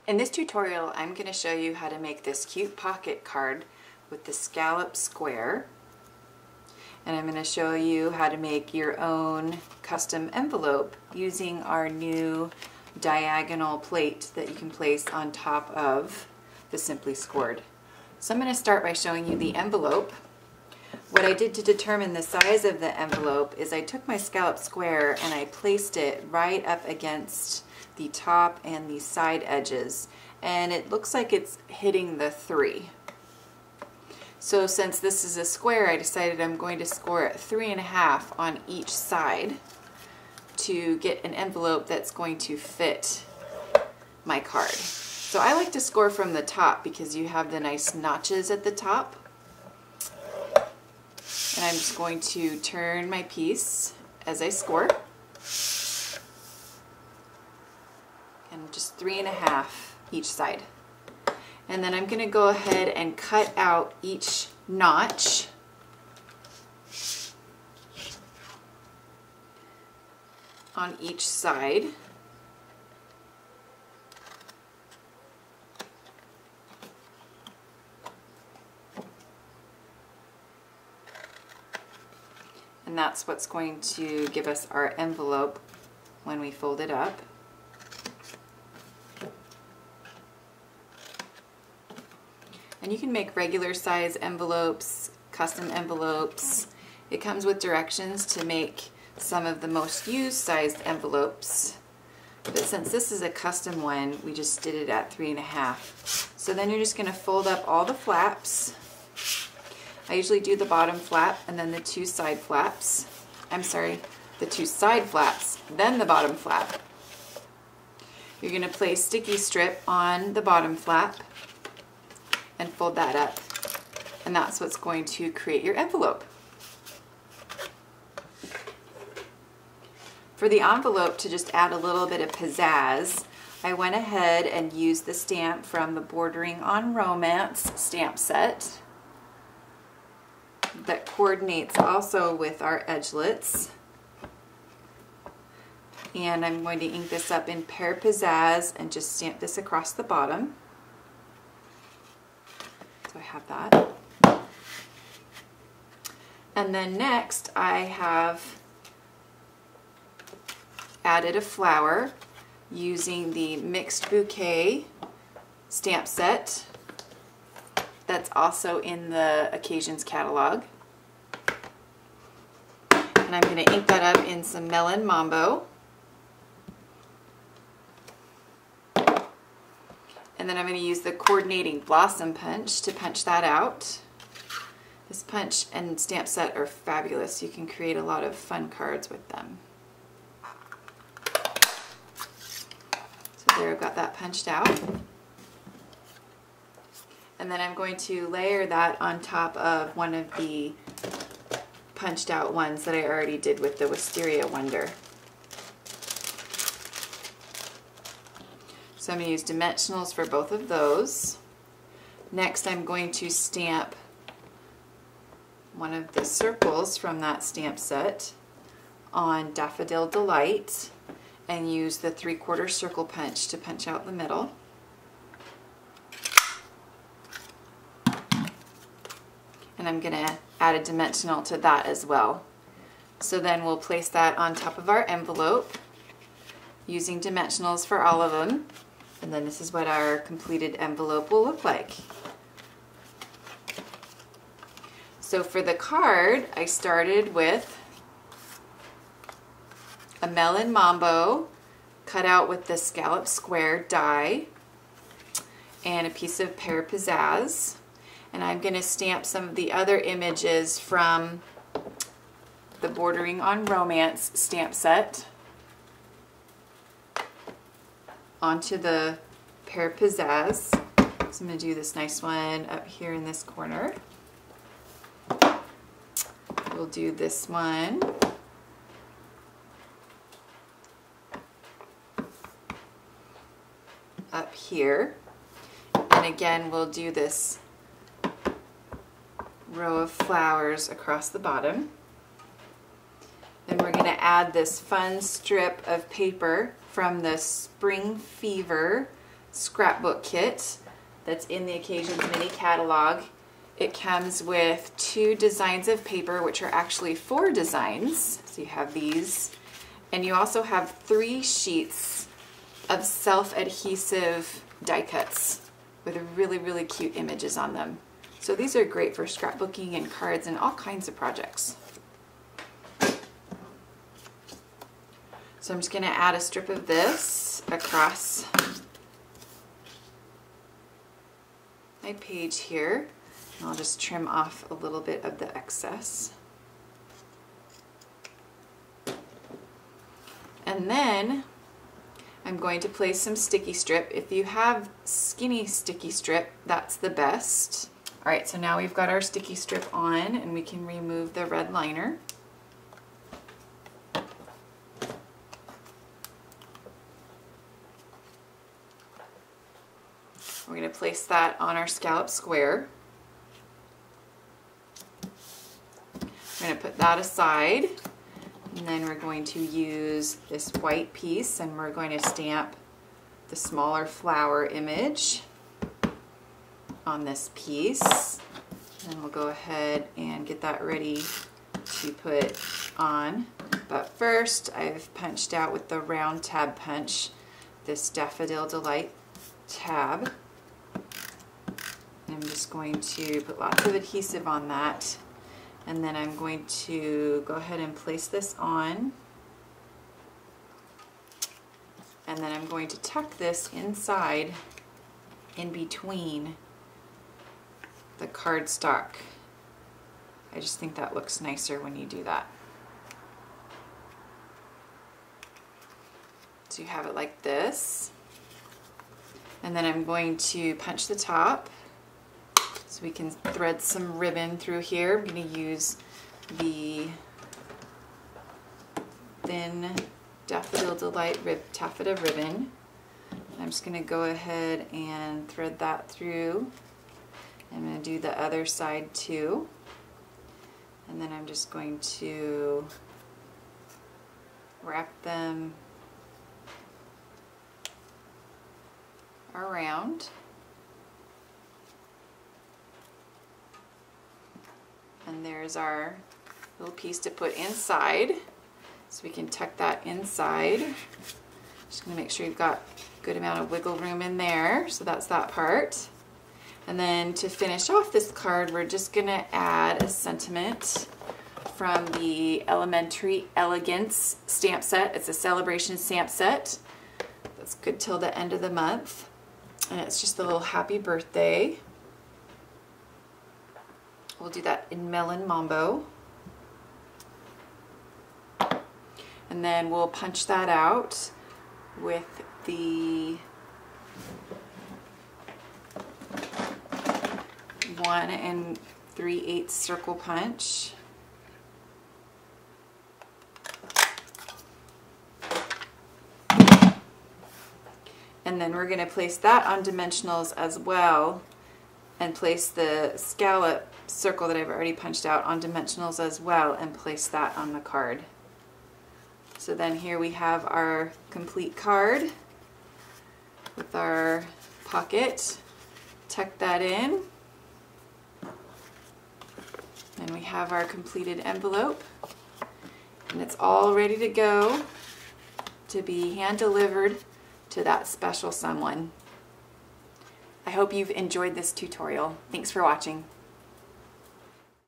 In this tutorial, I'm going to show you how to make this cute pocket card with the scallop square. And I'm going to show you how to make your own custom envelope using our new diagonal plate that you can place on top of the Simply Scored. So I'm going to start by showing you the envelope. What I did to determine the size of the envelope is I took my scallop square and I placed it right up against the top and the side edges, and it looks like it's hitting the 3. So since this is a square, I decided I'm going to score it 3.5 on each side to get an envelope that's going to fit my card. So I like to score from the top because you have the nice notches at the top. And I'm just going to turn my piece as I score. And just 3.5 each side. And then I'm going to go ahead and cut out each notch on each side. And that's what's going to give us our envelope when we fold it up. And you can make regular size envelopes, custom envelopes. It comes with directions to make some of the most used sized envelopes. But since this is a custom one, we just did it at 3.5. So then you're just going to fold up all the flaps. I usually do the bottom flap and then the 2 side flaps. I'm sorry, the 2 side flaps, then the bottom flap. You're going to place sticky strip on the bottom flap and fold that up. And that's what's going to create your envelope. For the envelope, to just add a little bit of pizzazz, I went ahead and used the stamp from the Bordering on Romance stamp set that coordinates also with our edgelets. And I'm going to ink this up in Pear Pizzazz and just stamp this across the bottom. So I have that. And then next I have added a flower using the Mixed Bouquet stamp set that's also in the Occasions catalog. And I'm going to ink that up in some Melon Mambo. And then I'm going to use the coordinating blossom punch to punch that out. This punch and stamp set are fabulous. You can create a lot of fun cards with them. So there, I've got that punched out. And then I'm going to layer that on top of one of the punched out ones that I already did with the Wisteria Wonder. So I'm going to use dimensionals for both of those. Next I'm going to stamp one of the circles from that stamp set on Daffodil Delight and use the 3/4 circle punch to punch out the middle. And I'm going to add a dimensional to that as well. So then we'll place that on top of our envelope using dimensionals for all of them. And then this is what our completed envelope will look like. So for the card, I started with a Melon Mambo cut out with the Scallop Square die and a piece of Pear Pizzazz. And I'm going to stamp some of the other images from the Bordering on Romance stamp set onto the Pear Pizzazz. So I'm going to do this nice one up here in this corner. We'll do this one up here. And again, we'll do this row of flowers across the bottom. Then we're going to add this fun strip of paper from the Spring Fever scrapbook kit that's in the Occasions Mini catalog. It comes with 2 designs of paper, which are actually 4 designs. So you have these, and you also have 3 sheets of self-adhesive die cuts with really cute images on them. So these are great for scrapbooking and cards and all kinds of projects. So I'm just going to add a strip of this across my page here. And I'll just trim off a little bit of the excess. And then I'm going to place some sticky strip. If you have skinny sticky strip, that's the best. All right, so now we've got our sticky strip on, and we can remove the red liner. We're going to place that on our scallop square. We're going to put that aside, and then we're going to use this white piece, and we're going to stamp the smaller flower image on this piece. And we'll go ahead and get that ready to put on. But first, I've punched out with the round tab punch this Daffodil Delight tab. I'm just going to put lots of adhesive on that, and then I'm going to go ahead and place this on, and then I'm going to tuck this inside in between the cardstock. I just think that looks nicer when you do that. So you have it like this, and then I'm going to punch the top. So we can thread some ribbon through here. I'm going to use the thin Daffodil Delight taffeta ribbon. I'm just going to go ahead and thread that through. I'm going to do the other side too. And then I'm just going to wrap them around. And there's our little piece to put inside. So we can tuck that inside. Just going to make sure you've got a good amount of wiggle room in there. So that's that part. And then to finish off this card, we're just going to add a sentiment from the Elementary Elegance stamp set. It's a celebration stamp set. That's good till the end of the month. And it's just a little happy birthday. We'll do that in Melon Mambo. And then we'll punch that out with the 1 3/8 circle punch. And then we're going to place that on dimensionals as well, and place the scallop circle that I've already punched out on dimensionals as well, and place that on the card. So then here we have our complete card with our pocket. Tuck that in. And we have our completed envelope. And it's all ready to go to be hand delivered to that special someone. I hope you've enjoyed this tutorial. Thanks for watching.